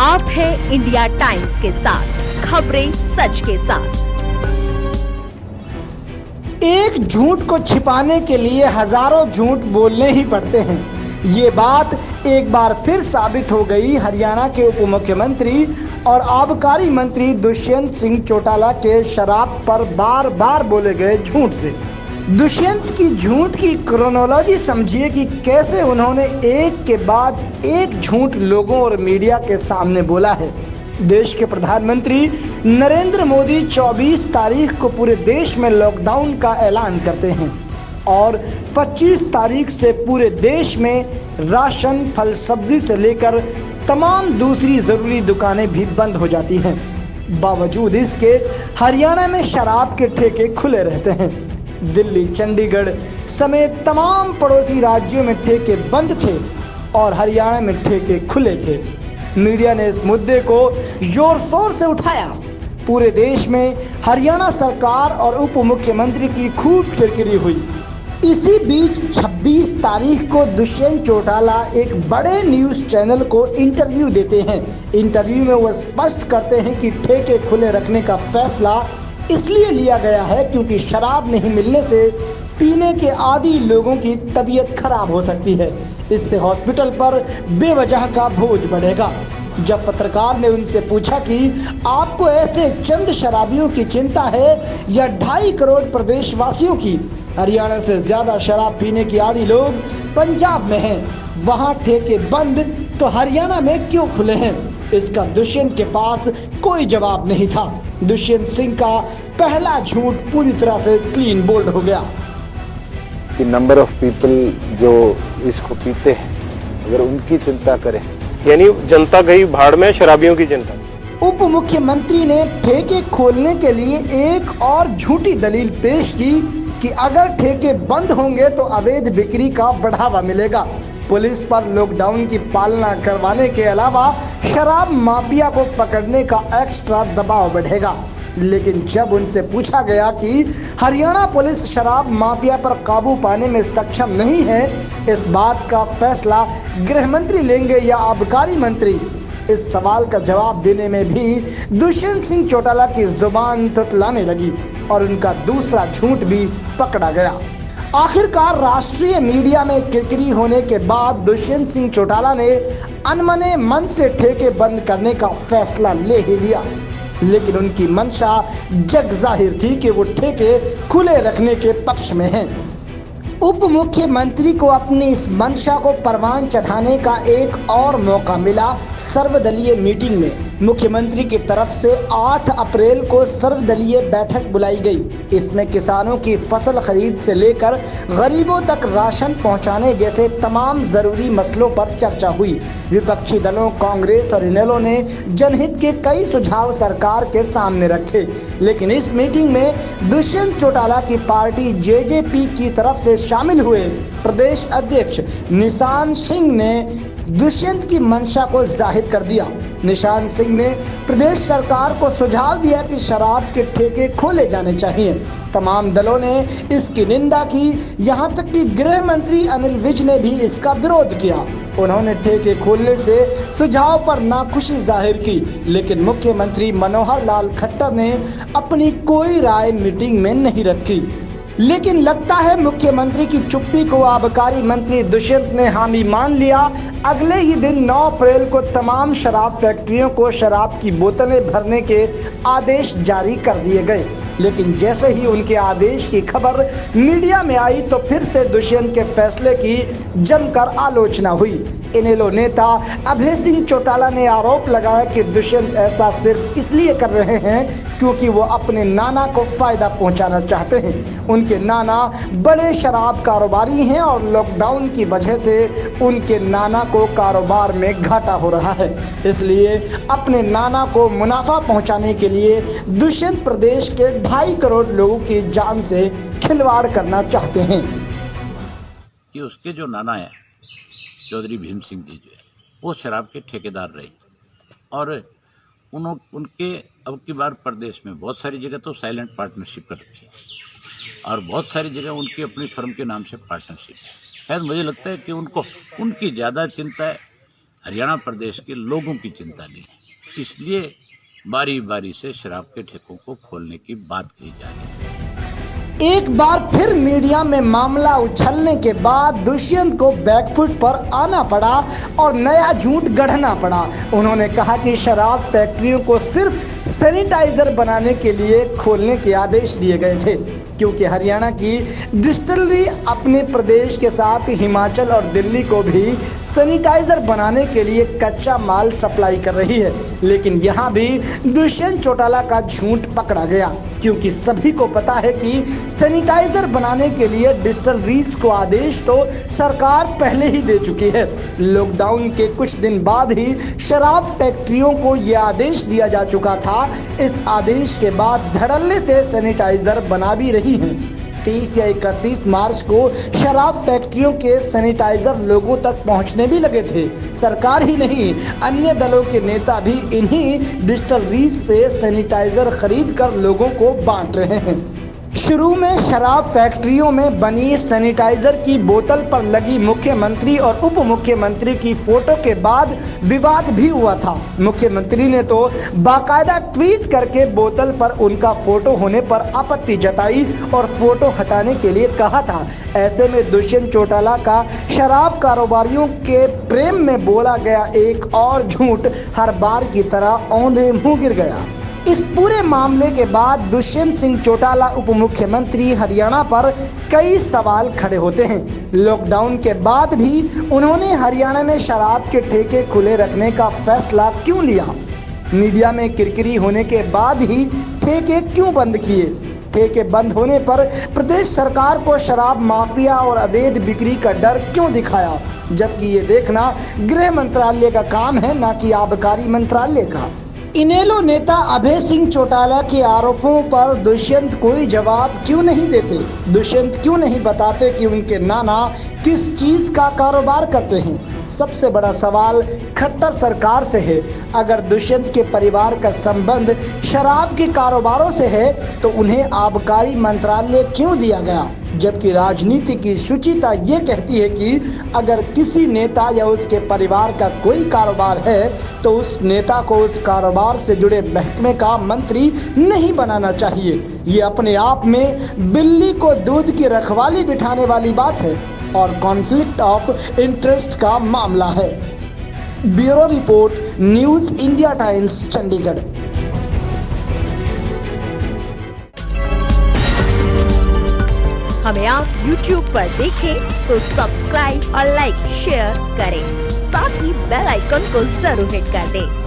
आप हैं India times के साथ, खबरें सच के साथ। एक झूठ को छिपाने के लिए हजारों झूठ बोलने ही पड़ते हैं। ये बात एक बार फिर साबित हो गई हरियाणा के उप मुख्यमंत्री और आबकारी मंत्री दुष्यंत सिंह चौटाला के शराब पर बार बार बोले गए झूठ से। दुष्यंत की झूठ की क्रोनोलॉजी समझिए कि कैसे उन्होंने एक के बाद एक झूठ लोगों और मीडिया के सामने बोला है। देश के प्रधानमंत्री नरेंद्र मोदी 24 तारीख को पूरे देश में लॉकडाउन का ऐलान करते हैं और 25 तारीख से पूरे देश में राशन, फल, सब्जी से लेकर तमाम दूसरी ज़रूरी दुकानें भी बंद हो जाती हैं। बावजूद इसके हरियाणा में शराब के ठेके खुले रहते हैं। दिल्ली, चंडीगढ़ समेत तमाम पड़ोसी राज्यों में ठेके बंद थे और हरियाणा में ठेके खुले थे। मीडिया ने इस मुद्दे को जोर शोर से उठाया। पूरे देश में हरियाणा सरकार और उप मुख्यमंत्री की खूब किरकिरी हुई। इसी बीच 26 तारीख को दुष्यंत चौटाला एक बड़े न्यूज़ चैनल को इंटरव्यू देते हैं। इंटरव्यू में वो स्पष्ट करते हैं कि ठेके खुले रखने का फैसला इसलिए लिया गया है क्योंकि शराब नहीं मिलने से पीने के आदी लोगों की तबीयत खराब हो सकती है। इससे हॉस्पिटल पर बेवजह का बोझ बढ़ेगा। जब पत्रकार ने उनसे पूछा कि आपको ऐसे चंद शराबियों की चिंता है या 2.5 करोड़ प्रदेशवासियों की, हरियाणा से ज्यादा शराब पीने के आदी लोग पंजाब में हैं, वहां ठेके बंद तो हरियाणा में क्यों खुले हैं? इसका दुष्यंत के पास कोई जवाब नहीं था। दुष्यंत सिंह का पहला झूठ पूरी तरह से क्लीन बोल्ड हो गया। नंबर ऑफ पीपल जो इसको पीते हैं, अगर उनकी चिंता करें, यानी जनता गई भाड़ में, शराबियों की चिंता। उप मुख्यमंत्री ने ठेके खोलने के लिए एक और झूठी दलील पेश की कि अगर ठेके बंद होंगे तो अवैध बिक्री का बढ़ावा मिलेगा। पुलिस पर लॉकडाउन की पालना करवाने के अलावा शराब माफिया को पकड़ने का एक्स्ट्रा दबाव बढ़ेगा। लेकिन जब उनसे पूछा गया कि हरियाणा पुलिस शराब माफिया पर काबू पाने में सक्षम नहीं है, इस बात का फैसला गृह मंत्री लेंगे या आबकारी मंत्री, इस सवाल का जवाब देने में भी दुष्यंत सिंह चौटाला की जुबान तुतलाने लगी और उनका दूसरा झूठ भी पकड़ा गया। आखिरकार राष्ट्रीय मीडिया में किरकिरी होने के बाद दुष्यंत सिंह चौटाला ने अनमने मन से ठेके बंद करने का फैसला ले ही लिया। लेकिन उनकी मंशा जग जाहिर थी कि वो ठेके खुले रखने के पक्ष में हैं। उप मुख्यमंत्री को अपनी इस मंशा को परवान चढ़ाने का एक और मौका मिला। सर्वदलीय मीटिंग में मुख्यमंत्री की तरफ से 8 अप्रैल को सर्वदलीय बैठक बुलाई गई। इसमें किसानों की फसल खरीद से लेकर गरीबों तक राशन पहुंचाने जैसे तमाम जरूरी मसलों पर चर्चा हुई। विपक्षी दलों कांग्रेस और इनेलो ने जनहित के कई सुझाव सरकार के सामने रखे। लेकिन इस मीटिंग में दुष्यंत चौटाला की पार्टी जेजेपी की तरफ से शामिल हुए प्रदेश अध्यक्ष निशान सिंह ने दुष्यंत की मंशा को जाहिर कर दिया। निशान सिंह ने प्रदेश सरकार को सुझाव दिया कि शराब के ठेके खोले जाने चाहिए। तमाम दलों ने इसकी निंदा की, यहां तक कि गृह मंत्री अनिल विज ने भी इसका विरोध किया। उन्होंने ठेके खोलने से सुझाव पर नाखुशी जाहिर की, लेकिन मुख्यमंत्री मनोहर लाल खट्टर ने अपनी कोई राय मीटिंग में नहीं रखी। लेकिन लगता है मुख्यमंत्री की चुप्पी को आबकारी मंत्री दुष्यंत ने हामी मान लिया। अगले ही दिन 9 अप्रैल को तमाम शराब फैक्ट्रियों को शराब की बोतलें भरने के आदेश जारी कर दिए गए। लेकिन जैसे ही उनके आदेश की खबर मीडिया में आई तो फिर से दुष्यंत के फैसले की जमकर आलोचना हुई। इनेलो नेता अभय सिंह चौटाला ने आरोप लगाया कि दुष्यंत ऐसा सिर्फ इसलिए कर रहे हैं क्योंकि वो अपने नाना को फायदा पहुंचाना चाहते हैं। उनके नाना बड़े शराब कारोबारी हैं और लॉकडाउन की वजह से उनके नाना को कारोबार में घाटा हो रहा है, इसलिए अपने नाना को मुनाफा पहुंचाने के लिए दुष्यंत प्रदेश के 2.5 करोड़ लोगों की जान से खिलवाड़ करना चाहते हैं। कि उसके जो नाना है चौधरी भीम सिंह जी जो है वो शराब के ठेकेदार रहे और उनके अब की बार प्रदेश में बहुत सारी जगह तो साइलेंट पार्टनरशिप कर रखी है और बहुत सारी जगह उनकी अपनी फर्म के नाम से पार्टनरशिप है। शायद मुझे लगता है कि उनको उनकी ज़्यादा चिंता है हरियाणा प्रदेश के लोगों की चिंता नहीं है। इसलिए बारी बारी से शराब के ठेकों को खोलने की बात की जा रही है। एक बार फिर मीडिया में मामला उछलने के बाद दुष्यंत को बैकफुट पर आना पड़ा और नया झूठ गढ़ना पड़ा। उन्होंने कहा कि शराब फैक्ट्रियों को सिर्फ सैनिटाइजर बनाने के लिए खोलने के आदेश दिए गए थे, क्योंकि हरियाणा की डिस्टिलरी अपने प्रदेश के साथ हिमाचल और दिल्ली को भी सैनिटाइजर बनाने के लिए कच्चा माल सप्लाई कर रही है। लेकिन यहाँ भी दुष्यंत चौटाला का झूठ पकड़ा गया, क्योंकि सभी को पता है कि सैनिटाइजर बनाने के लिए डिस्टिलरीज को आदेश तो सरकार पहले ही दे चुकी है। लॉकडाउन के कुछ दिन बाद ही शराब फैक्ट्रियों को यह आदेश दिया जा चुका था। इस आदेश के बाद धड़ल्ले से सैनिटाइजर बना भी रही हैं। 30 या 31 मार्च को शराब फैक्ट्रियों के सैनिटाइजर लोगों तक पहुंचने भी लगे थे। सरकार ही नहीं, अन्य दलों के नेता भी इन्हीं डिस्टिलरीज से सैनिटाइजर खरीद कर लोगों को बांट रहे हैं। शुरू में शराब फैक्ट्रियों में बनी सैनिटाइजर की बोतल पर लगी मुख्यमंत्री और उप मुख्यमंत्री की फोटो के बाद विवाद भी हुआ था। मुख्यमंत्री ने तो बाकायदा ट्वीट करके बोतल पर उनका फोटो होने पर आपत्ति जताई और फोटो हटाने के लिए कहा था। ऐसे में दुष्यंत चौटाला का शराब कारोबारियों के प्रेम में बोला गया एक और झूठ हर बार की तरह औंधे मुंह गिर गया। इस पूरे मामले के बाद दुष्यंत सिंह चौटाला उप मुख्यमंत्री हरियाणा पर कई सवाल खड़े होते हैं। लॉकडाउन के बाद भी उन्होंने हरियाणा में शराब के ठेके खुले रखने का फैसला क्यों लिया? मीडिया में किरकिरी होने के बाद ही ठेके क्यों बंद किए? ठेके बंद होने पर प्रदेश सरकार को शराब माफिया और अवैध बिक्री का डर क्यों दिखाया, जबकि ये देखना गृह मंत्रालय का काम है, न कि आबकारी मंत्रालय का। इनेलो नेता अभय सिंह चौटाला के आरोपों पर दुष्यंत कोई जवाब क्यों नहीं देते? दुष्यंत क्यों नहीं बताते कि उनके नाना किस चीज का कारोबार करते हैं? सबसे बड़ा सवाल खट्टर सरकार से है। अगर दुष्यंत के परिवार का संबंध शराब के कारोबारों से है तो उन्हें आबकारी मंत्रालय क्यों दिया गया? जबकि राजनीति की शुचिता ये कहती है कि अगर किसी नेता या उसके परिवार का कोई कारोबार है तो उस नेता को उस कारोबार से जुड़े महकमे का मंत्री नहीं बनाना चाहिए। ये अपने आप में बिल्ली को दूध की रखवाली बिठाने वाली बात है और कॉन्फ्लिक्ट ऑफ इंटरेस्ट का मामला है। Bureau report, news India times, Chandigarh. हमें आप YouTube पर देखें तो सब्सक्राइब और लाइक शेयर करें, साथ ही बेल आइकन को जरूर हिट कर दें।